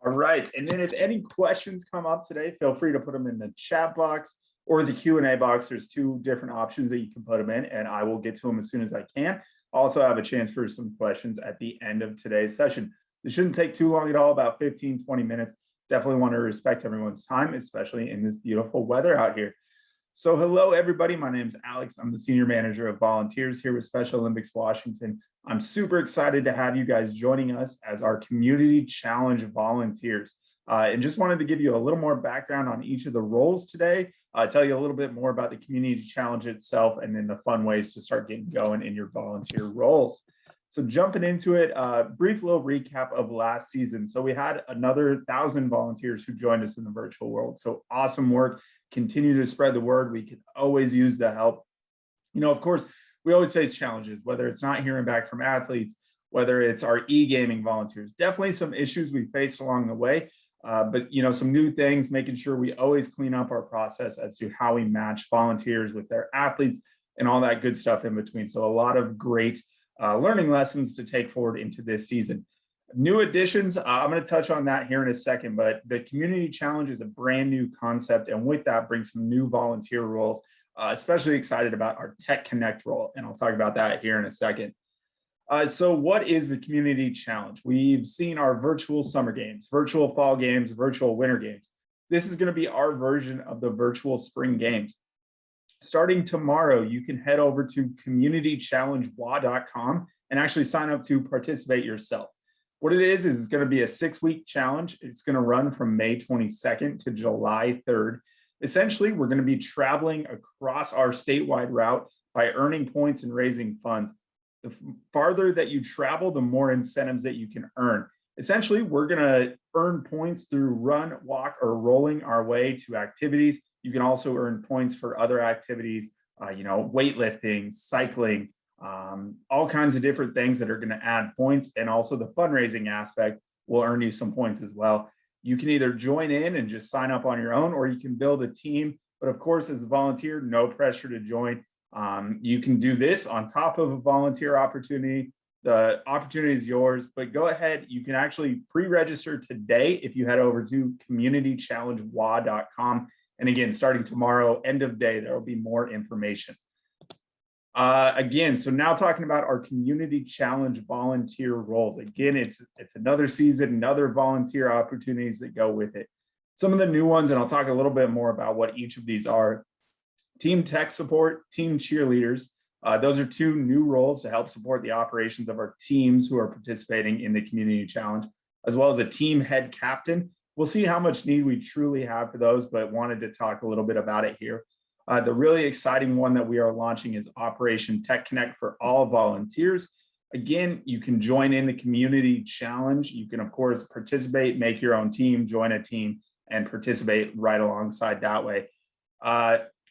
All right. And then if any questions come up today, feel free to put them in the chat box or the Q&A box. There's two different options that you can put them in, and I will get to them as soon as I can. Also have a chance for some questions at the end of today's session. This shouldn't take too long at all, about 15, 20 minutes. Definitely want to respect everyone's time, especially in this beautiful weather out here. So hello, everybody. My name is Alex. I'm the Senior Manager of Volunteers here with Special Olympics Washington. I'm super excited to have you guys joining us as our Community Challenge volunteers. And just wanted to give you a little more background on each of the roles today, tell you a little bit more about the Community Challenge itself, and then the fun ways to start getting going in your volunteer roles. So jumping into it, brief little recap of last season. So we had another 1,000 volunteers who joined us in the virtual world. So awesome work. Continue to spread the word. We could always use the help. You know, of course, we always face challenges, whether it's not hearing back from athletes, whether it's our e-gaming volunteers. Definitely some issues we faced along the way, but you know, some new things, making sure we always clean up our process as to how we match volunteers with their athletes and all that good stuff in between. So a lot of great learning lessons to take forward into this season. New additions, I'm going to touch on that here in a second, but the Community Challenge is a brand new concept, and with that brings some new volunteer roles. Especially excited about our Tech Connect role, and I'll talk about that here in a second. So what is the Community Challenge? We've seen our virtual summer games, virtual fall games, virtual winter games. This is going to be our version of the virtual spring games. Starting tomorrow, you can head over to communitychallengewa.com and actually sign up to participate yourself. What it is it's going to be a 6-week challenge. It's going to run from May 22nd to July 3rd. Essentially, we're going to be traveling across our statewide route by earning points and raising funds. The farther that you travel, the more incentives that you can earn. Essentially, we're going to earn points through run, walk, or rolling our way to activities. You can also earn points for other activities, you know, weightlifting, cycling, all kinds of different things that are going to add points. And also the fundraising aspect will earn you some points as well. You can either join in and just sign up on your own, or you can build a team. But of course, as a volunteer, no pressure to join. You can do this on top of a volunteer opportunity. The opportunity is yours, but go ahead. You can actually pre-register today if you head over to communitychallengewa.com. And again, starting tomorrow, end of day, there will be more information. Again, so now talking about our Community Challenge volunteer roles. Again, it's another season, another volunteer opportunities that go with it. Some of the new ones, and I'll talk a little bit more about what each of these are. Team tech support, team cheerleaders. Those are two new roles to help support the operations of our teams who are participating in the Community Challenge, as well as a team head captain. We'll see how much need we truly have for those, but wanted to talk a little bit about it here. The really exciting one that we are launching is Operation Tech Connect for all volunteers. Again, you can join in the Community Challenge. You can, of course, participate, make your own team, join a team, and participate right alongside that way.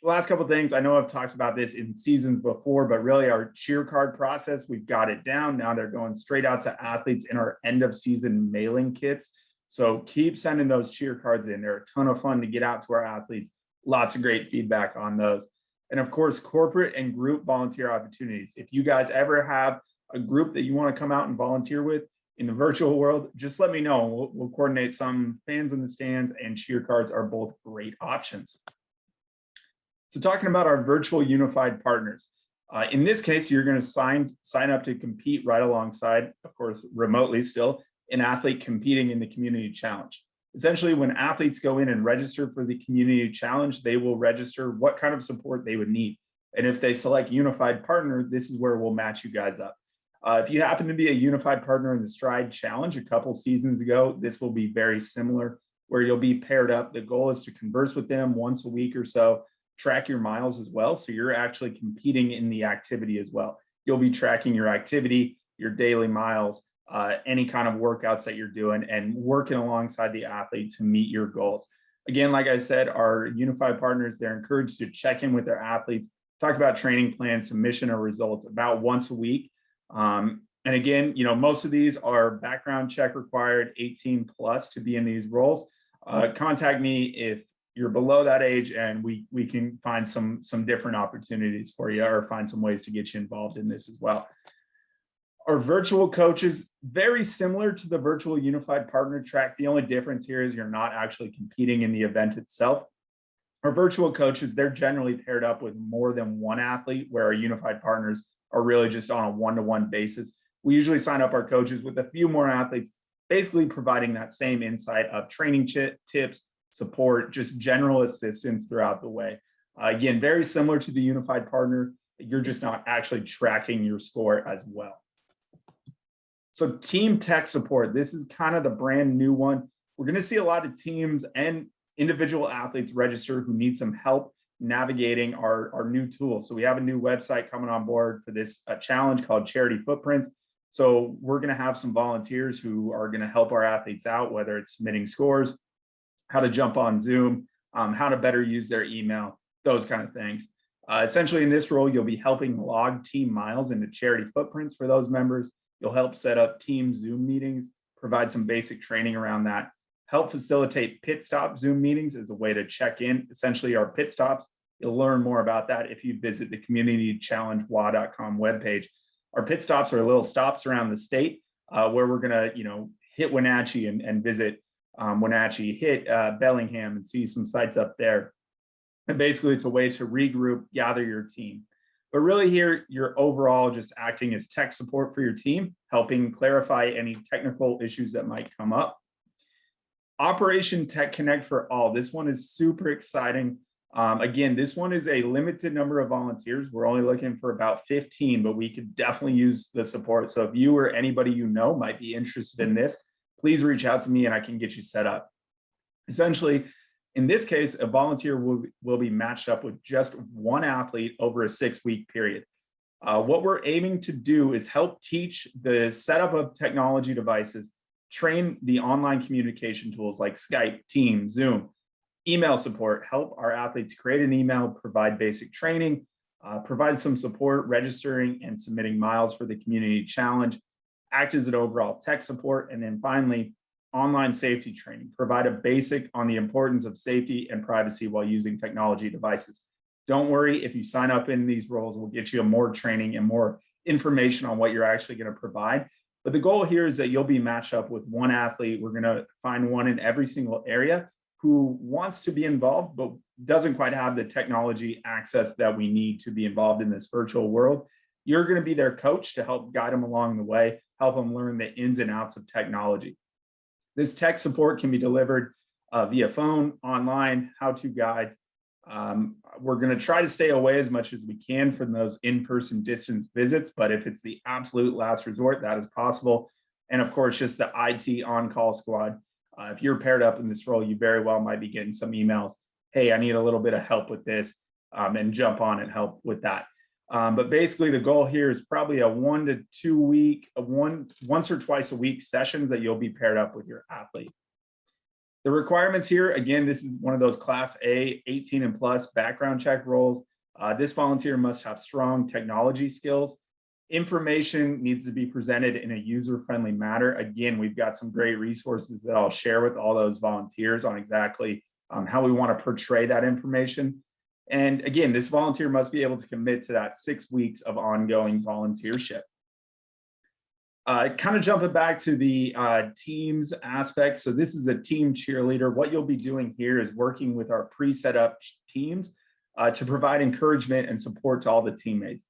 Last couple of things, I know I've talked about this in seasons before, but really our cheer card process, we've got it down. Now they're going straight out to athletes in our end of season mailing kits. So keep sending those cheer cards in. They're a ton of fun to get out to our athletes. Lots of great feedback on those. And of course, corporate and group volunteer opportunities. If you guys ever have a group that you want to come out and volunteer with in the virtual world, just let me know. We'll coordinate some fans in the stands, and cheer cards are both great options. So talking about our virtual unified partners. In this case, you're going to sign up to compete right alongside, of course, remotely still, an athlete competing in the Community Challenge. Essentially, when athletes go in and register for the Community Challenge, they will register what kind of support they would need. And if they select Unified Partner, this is where we'll match you guys up. If you happen to be a Unified Partner in the Stride Challenge a couple seasons ago, this will be very similar, where you'll be paired up. The goal is to converse with them once a week or so, track your miles as well. So you're actually competing in the activity as well. You'll be tracking your activity, your daily miles, any kind of workouts that you're doing, and working alongside the athlete to meet your goals. Again, like I said, our unified partners, they're encouraged to check in with their athletes, talk about training plans, submission or results about once a week. And again, you know, most of these are background check required, 18 plus to be in these roles. Contact me if you're below that age, and we can find some different opportunities for you, or find some ways to get you involved in this as well. Our virtual coaches, very similar to the virtual unified partner track. The only difference here is you're not actually competing in the event itself. Our virtual coaches, they're generally paired up with more than one athlete, where our unified partners are really just on a one-to-one basis. We usually sign up our coaches with a few more athletes, basically providing that same insight of training tips, support, just general assistance throughout the way. Again, very similar to the unified partner, you're just not actually tracking your score as well. So team tech support, this is kind of the brand new one. We're going to see a lot of teams and individual athletes register who need some help navigating our new tool. So we have a new website coming on board for this challenge called Charity Footprints. So we're going to have some volunteers who are going to help our athletes out, whether it's submitting scores, how to jump on Zoom, how to better use their email, those kind of things. Essentially in this role, you'll be helping log team miles into Charity Footprints for those members. You'll help set up team Zoom meetings, provide some basic training around that, help facilitate pit stop Zoom meetings as a way to check in, essentially our pit stops. You'll learn more about that if you visit the communitychallengewa.com webpage. Our pit stops are little stops around the state where we're gonna, hit Wenatchee and visit Wenatchee, hit Bellingham and see some sites up there. And basically it's a way to regroup, gather your team. But really here, you're overall just acting as tech support for your team, helping clarify any technical issues that might come up. Operation Tech Connect for All. This one is super exciting. Again, this one is a limited number of volunteers. We're only looking for about 15, but we could definitely use the support. So if you or anybody you know might be interested in this, please reach out to me and I can get you set up. Essentially, in this case, a volunteer will be matched up with just one athlete over a 6-week period. What we're aiming to do is help teach the setup of technology devices, train the online communication tools like Skype, Teams, Zoom, email support, help our athletes create an email, provide basic training, provide some support, registering and submitting miles for the community challenge, act as an overall tech support, and then finally, online safety training, provide a basic on the importance of safety and privacy while using technology devices. Don't worry, if you sign up in these roles, we'll get you more training and more information on what you're actually going to provide. But the goal here is that you'll be matched up with one athlete. We're going to find one in every single area who wants to be involved, but doesn't quite have the technology access that we need to be involved in this virtual world. You're going to be their coach to help guide them along the way, help them learn the ins and outs of technology. This tech support can be delivered via phone, online, how-to guides. We're going to try to stay away as much as we can from those in-person distance visits, but if it's the absolute last resort, that is possible. And of course, just the IT on-call squad. If you're paired up in this role, you very well might be getting some emails. Hey, I need a little bit of help with this, and jump on and help with that. But basically the goal here is probably a 1 to 2 week, once or twice a week sessions that you'll be paired up with your athlete. The requirements here, again, this is one of those Class A 18 and plus background check roles. This volunteer must have strong technology skills. Information needs to be presented in a user-friendly manner. Again, we've got some great resources that I'll share with all those volunteers on exactly how we want to portray that information. And again, this volunteer must be able to commit to that 6 weeks of ongoing volunteership. Kind of jumping back to the teams aspect. So this is a team cheerleader. What you'll be doing here is working with our pre-set up teams to provide encouragement and support to all the teammates.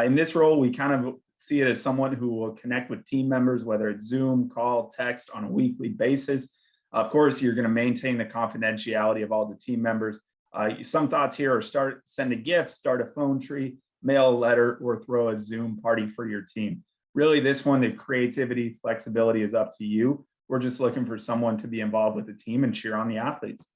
In this role, we kind of see it as someone who will connect with team members, whether it's Zoom, call, text on a weekly basis. Of course, you're going to maintain the confidentiality of all the team members. Some thoughts here are send a gift, start a phone tree, mail a letter, or throw a Zoom party for your team. Really, this one, the creativity, flexibility is up to you. We're just looking for someone to be involved with the team and cheer on the athletes.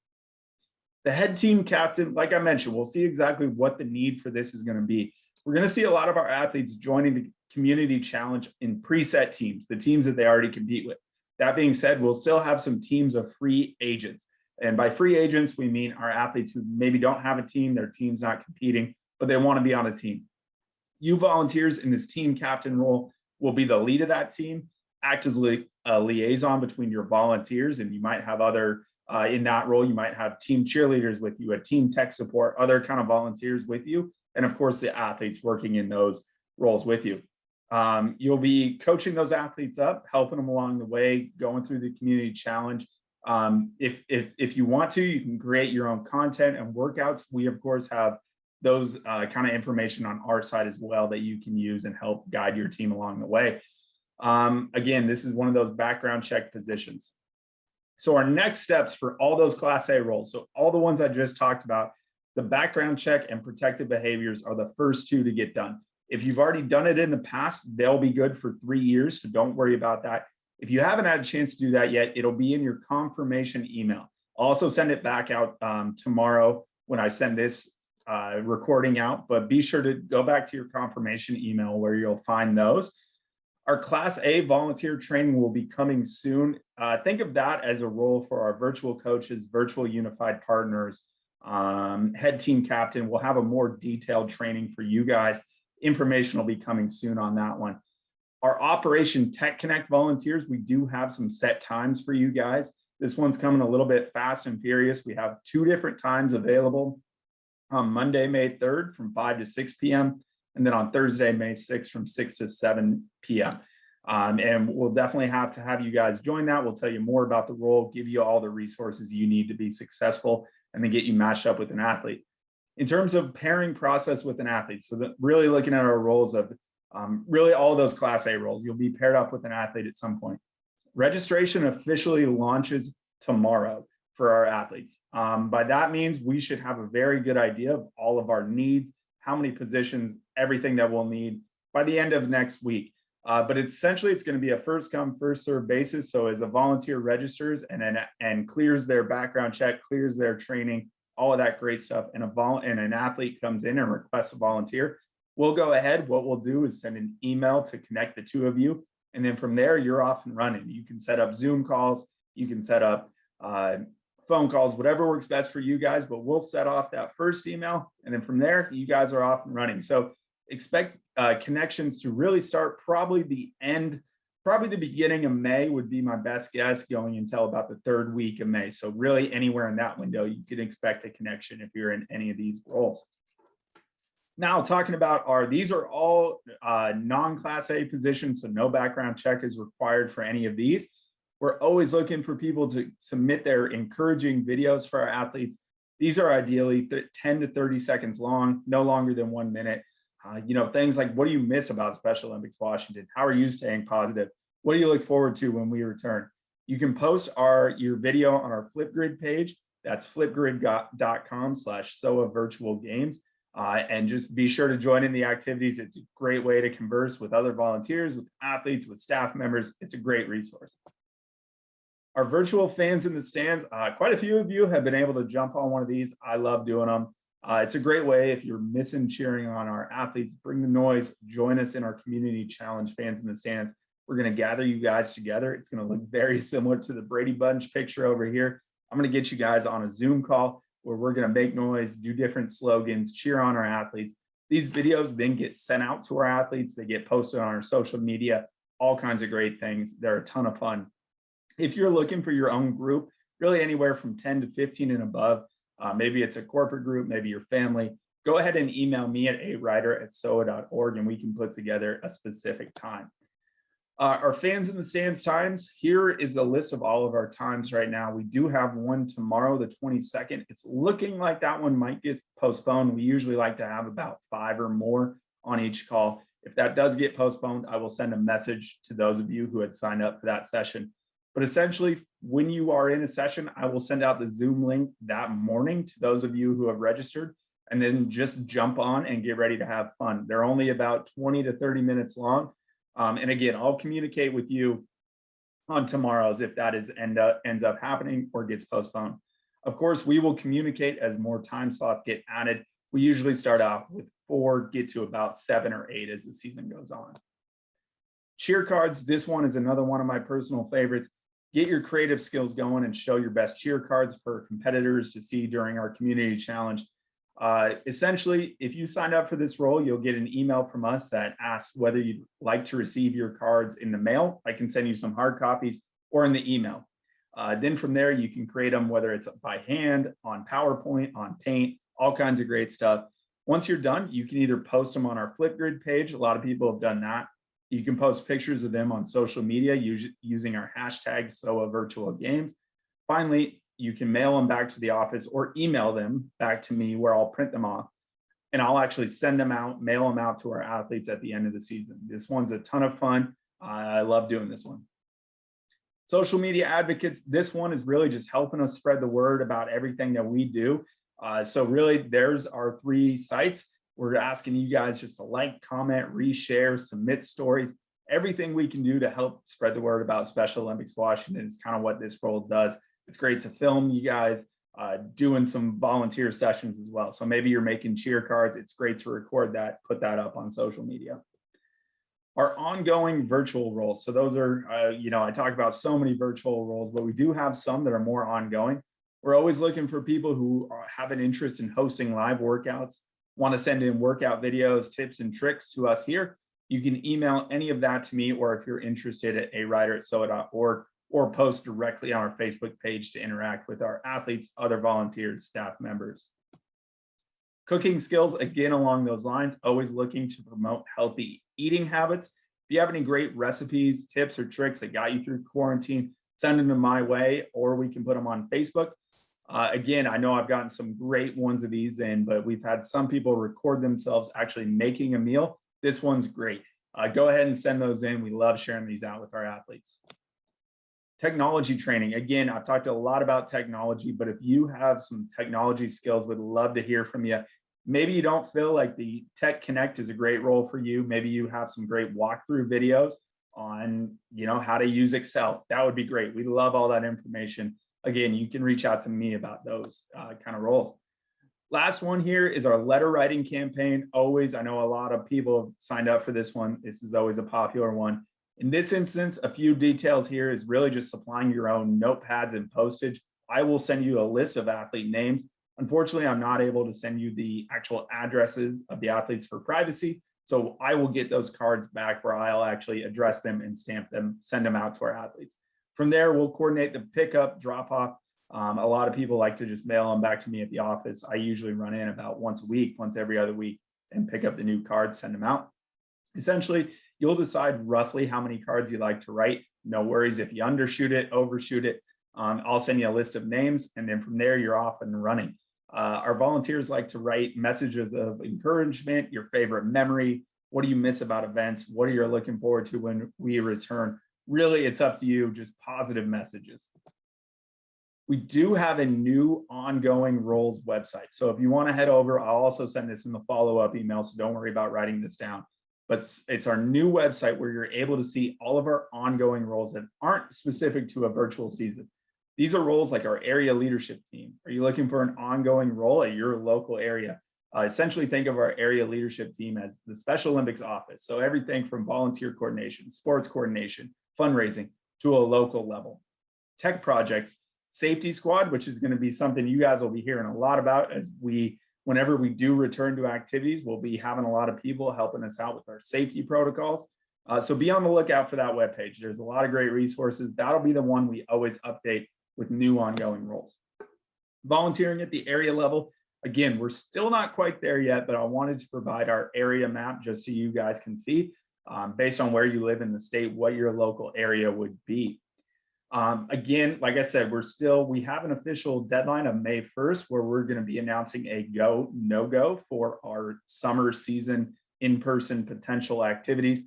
The head team captain, like I mentioned, we'll see exactly what the need for this is going to be. We're going to see a lot of our athletes joining the community challenge in preset teams, the teams that they already compete with. That being said, we'll still have some teams of free agents. And by free agents, we mean our athletes who maybe don't have a team, their team's not competing, but they want to be on a team. You volunteers in this team captain role will be the lead of that team, act as a liaison between your volunteers, and you might have other, in that role, you might have team cheerleaders with you, a team tech support, other kind of volunteers with you, and of course the athletes working in those roles with you. You'll be coaching those athletes up, helping them along the way, going through the community challenge. If you want to, you can create your own content and workouts. We of course have those kind of information on our side as well that you can use and help guide your team along the way. Again, this is one of those background check positions. So our next steps for all those Class A roles, so all the ones I just talked about, the background check and protective behaviors are the first two to get done. If you've already done it in the past, they'll be good for 3 years, so don't worry about that. If you haven't had a chance to do that yet, it'll be in your confirmation email. I'll also send it back out tomorrow when I send this recording out, but be sure to go back to your confirmation email where you'll find those. Our Class A volunteer training will be coming soon. Think of that as a role for our virtual coaches, virtual unified partners, head team captain. We'll have a more detailed training for you guys. Information will be coming soon on that one. Our Operation Tech Connect volunteers, we do have some set times for you guys. This one's coming a little bit fast and furious. We have 2 different times available on Monday, May 3rd from 5 to 6 p.m. and then on Thursday, May 6th from 6 to 7 p.m. And we'll definitely have to have you guys join that. We'll tell you more about the role, give you all the resources you need to be successful, and then get you matched up with an athlete. In terms of pairing process with an athlete, so that really looking at our roles of really all of those Class A roles, you'll be paired up with an athlete at some point. Registration officially launches tomorrow for our athletes. By that means we should have a very good idea of all of our needs, how many positions, everything that we'll need by the end of next week. But essentially it's going to be a first come, first serve basis. So as a volunteer registers and clears their background check, clears their training, all of that great stuff, and an athlete comes in and requests a volunteer, we'll go ahead. What we'll do is send an email to connect the 2 of you. And then from there, you're off and running. You can set up Zoom calls, you can set up phone calls, whatever works best for you guys, but we'll set off that first email. And then from there, you guys are off and running. So expect connections to really start probably the beginning of May would be my best guess, going until about the 3rd week of May. So really anywhere in that window, you can expect a connection if you're in any of these roles. Now talking about these are all non-Class A positions, so no background check is required for any of these. We're always looking for people to submit their encouraging videos for our athletes. These are ideally 10 to 30 seconds long, no longer than 1 minute. Things like, what do you miss about Special Olympics Washington? How are you staying positive? What do you look forward to when we return? You can post your video on our Flipgrid page. That's flipgrid.com/SOA virtual games. And just be sure to join in the activities. It's a great way to converse with other volunteers, with athletes, with staff members. It's a great resource. Our virtual fans in the stands, quite a few of you have been able to jump on one of these. I love doing them. It's a great way if you're missing cheering on our athletes, bring the noise, join us in our community challenge fans in the stands. We're going to gather you guys together. It's going to look very similar to the Brady Bunch picture over here. I'm going to get you guys on a Zoom call where we're going to make noise, do different slogans, cheer on our athletes. These videos then get sent out to our athletes. They get posted on our social media, all kinds of great things. They're a ton of fun. If you're looking for your own group, really anywhere from 10 to 15 and above, maybe it's a corporate group, maybe your family, go ahead and email me at awriter@soa.org and we can put together a specific time. Our fans in the stands times, here is a list of all of our times right now. We do have one tomorrow, the 22nd. It's looking like that one might get postponed. We usually like to have about 5 or more on each call. If that does get postponed, I will send a message to those of you who had signed up for that session. But essentially, when you are in a session, I will send out the Zoom link that morning to those of you who have registered, and then just jump on and get ready to have fun. They're only about 20 to 30 minutes long. And again, I'll communicate with you on tomorrow's if that ends up happening or gets postponed. Of course, we will communicate as more time slots get added. We usually start out with 4, get to about 7 or 8 as the season goes on. Cheer cards, this one is another one of my personal favorites. Get your creative skills going and show your best cheer cards for competitors to see during our community challenge. Essentially, if you signed up for this role, you'll get an email from us that asks whether you'd like to receive your cards in the mail. I can send you some hard copies, or in the email. Then from there, you can create them, whether it's by hand, on PowerPoint, on Paint, all kinds of great stuff. Once you're done, you can either post them on our Flipgrid page. A lot of people have done that. You can post pictures of them on social media using our hashtag SOA Virtual Games. Finally, you can mail them back to the office or email them back to me where I'll print them off. And I'll actually send them out, mail them out to our athletes at the end of the season. This one's a ton of fun. I love doing this one. Social media advocates, this one is really just helping us spread the word about everything that we do. So really, there's our 3 sites. We're asking you guys just to like, comment, reshare, submit stories, everything we can do to help spread the word about Special Olympics Washington is kind of what this role does. It's great to film you guys doing some volunteer sessions as well. So maybe you're making cheer cards. It's great to record that, put that up on social media. Our ongoing virtual roles. So those are, I talk about so many virtual roles, but we do have some that are more ongoing. We're always looking for people who have an interest in hosting live workouts, want to send in workout videos, tips, and tricks to us here. You can email any of that to me, or if you're interested at arider@soa.org, or post directly on our Facebook page to interact with our athletes, other volunteers, staff members. Cooking skills, again, along those lines, always looking to promote healthy eating habits. If you have any great recipes, tips, or tricks that got you through quarantine, send them my way, or we can put them on Facebook. Again, I know I've gotten some great ones of these in, but we've had some people record themselves actually making a meal. This one's great. Go ahead and send those in. We love sharing these out with our athletes. Technology training. Again, I've talked a lot about technology, but if you have some technology skills, would love to hear from you. Maybe you don't feel like the Tech Connect is a great role for you. Maybe you have some great walkthrough videos on, how to use Excel. That would be great. We love all that information. Again, you can reach out to me about those kind of roles. Last one here is our letter writing campaign. Always, I know a lot of people have signed up for this one. This is always a popular one. In this instance, a few details here is really just supplying your own notepads and postage. I will send you a list of athlete names. Unfortunately, I'm not able to send you the actual addresses of the athletes for privacy. So I will get those cards back where I'll actually address them and stamp them, send them out to our athletes. From there, we'll coordinate the pickup, drop off. A lot of people like to just mail them back to me at the office. I usually run in about once a week, once every other week, and pick up the new cards, send them out. Essentially, you'll decide roughly how many cards you like to write. No worries if you undershoot it, overshoot it. I'll send you a list of names, and then from there, you're off and running. Our volunteers like to write messages of encouragement, your favorite memory, what do you miss about events, what are you looking forward to when we return. Really, it's up to you, just positive messages. We do have a new ongoing roles website. So if you want to head over, I'll also send this in the follow-up email, so don't worry about writing this down. But it's our new website where you're able to see all of our ongoing roles that aren't specific to a virtual season. These are roles like our area leadership team. Are you looking for an ongoing role at your local area? Essentially, think of our area leadership team as the Special Olympics office. So everything from volunteer coordination, sports coordination, fundraising to a local level. Tech projects, safety squad, which is going to be something you guys will be hearing a lot about as whenever we do return to activities, we'll be having a lot of people helping us out with our safety protocols. So be on the lookout for that webpage. There's a lot of great resources. That'll be the one we always update with new ongoing roles. Volunteering at the area level. Again, we're still not quite there yet, but I wanted to provide our area map just so you guys can see, based on where you live in the state, what your local area would be. Again, like I said, we have an official deadline of May 1st, where we're going to be announcing a go, no go for our summer season in-person potential activities.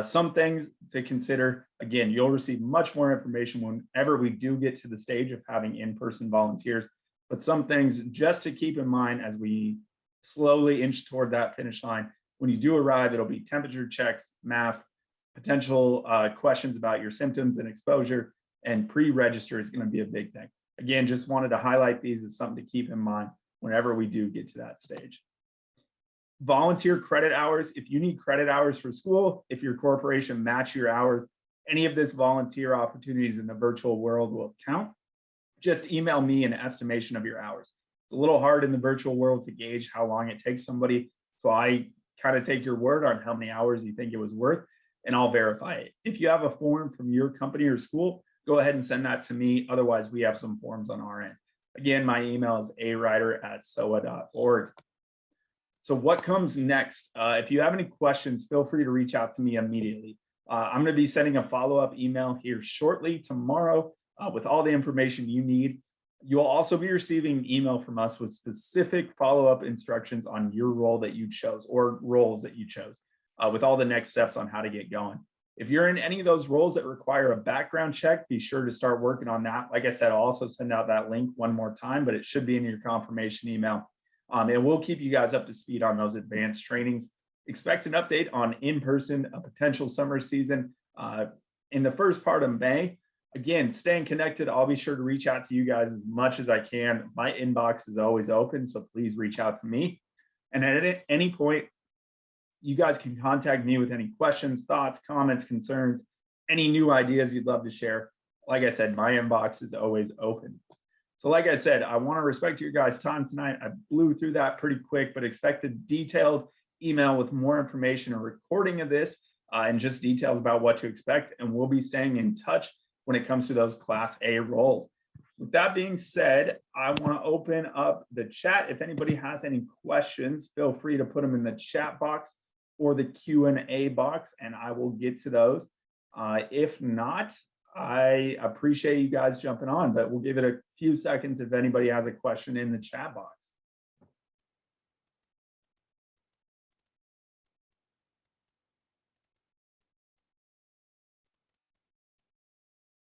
Some things to consider. Again, you'll receive much more information whenever we do get to the stage of having in-person volunteers, but some things just to keep in mind as we slowly inch toward that finish line. When you do arrive, it'll be temperature checks, masks, potential questions about your symptoms and exposure, and pre-register is going to be a big thing. Again, just wanted to highlight these as something to keep in mind whenever we do get to that stage. Volunteer credit hours. If you need credit hours for school, if your corporation match your hours, any of this volunteer opportunities in the virtual world will count. Just email me an estimation of your hours. It's a little hard in the virtual world to gauge how long it takes somebody. So I kind of take your word on how many hours you think it was worth, and I'll verify it. If you have a form from your company or school, go ahead and send that to me. Otherwise, we have some forms on our end. Again, my email is arider@soa.org. So what comes next? If you have any questions, feel free to reach out to me immediately. I'm going to be sending a follow-up email here shortly tomorrow with all the information you need. You'll also be receiving an email from us with specific follow-up instructions on your role that you chose or roles that you chose with all the next steps on how to get going. If you're in any of those roles that require a background check, be sure to start working on that. Like I said, I'll also send out that link one more time, but it should be in your confirmation email. And we'll keep you guys up to speed on those advanced trainings. Expect an update on in-person, a potential summer season in the first part of May. Again, staying connected, I'll be sure to reach out to you guys as much as I can. My inbox is always open, so please reach out to me. And at any point, you guys can contact me with any questions, thoughts, comments, concerns, any new ideas you'd love to share. Like I said, my inbox is always open. So like I said, I want to respect your guys' time tonight. I blew through that pretty quick, but expect a detailed email with more information, a recording of this, and just details about what to expect. And we'll be staying in touch when it comes to those Class A roles. With that being said, I want to open up the chat. If anybody has any questions, feel free to put them in the chat box or the Q&A box, and I will get to those. If not, I appreciate you guys jumping on, but we'll give it a few seconds if anybody has a question in the chat box.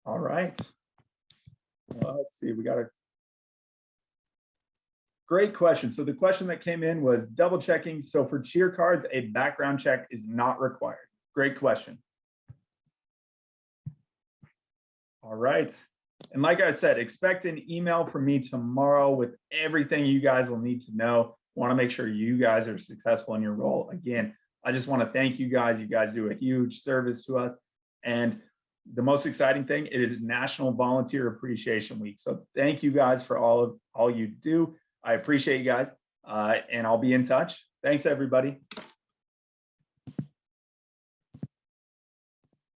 All right. Well, let's see, we got a great question. So the question that came in was double checking. So for cheer cards, a background check is not required. Great question. All right. And like I said, expect an email from me tomorrow with everything you guys will need to know. Want to make sure you guys are successful in your role. Again, I just want to thank you guys. You guys do a huge service to us. And the most exciting thing, it is National Volunteer Appreciation Week. So thank you guys for all you do. I appreciate you guys, and I'll be in touch. Thanks, everybody.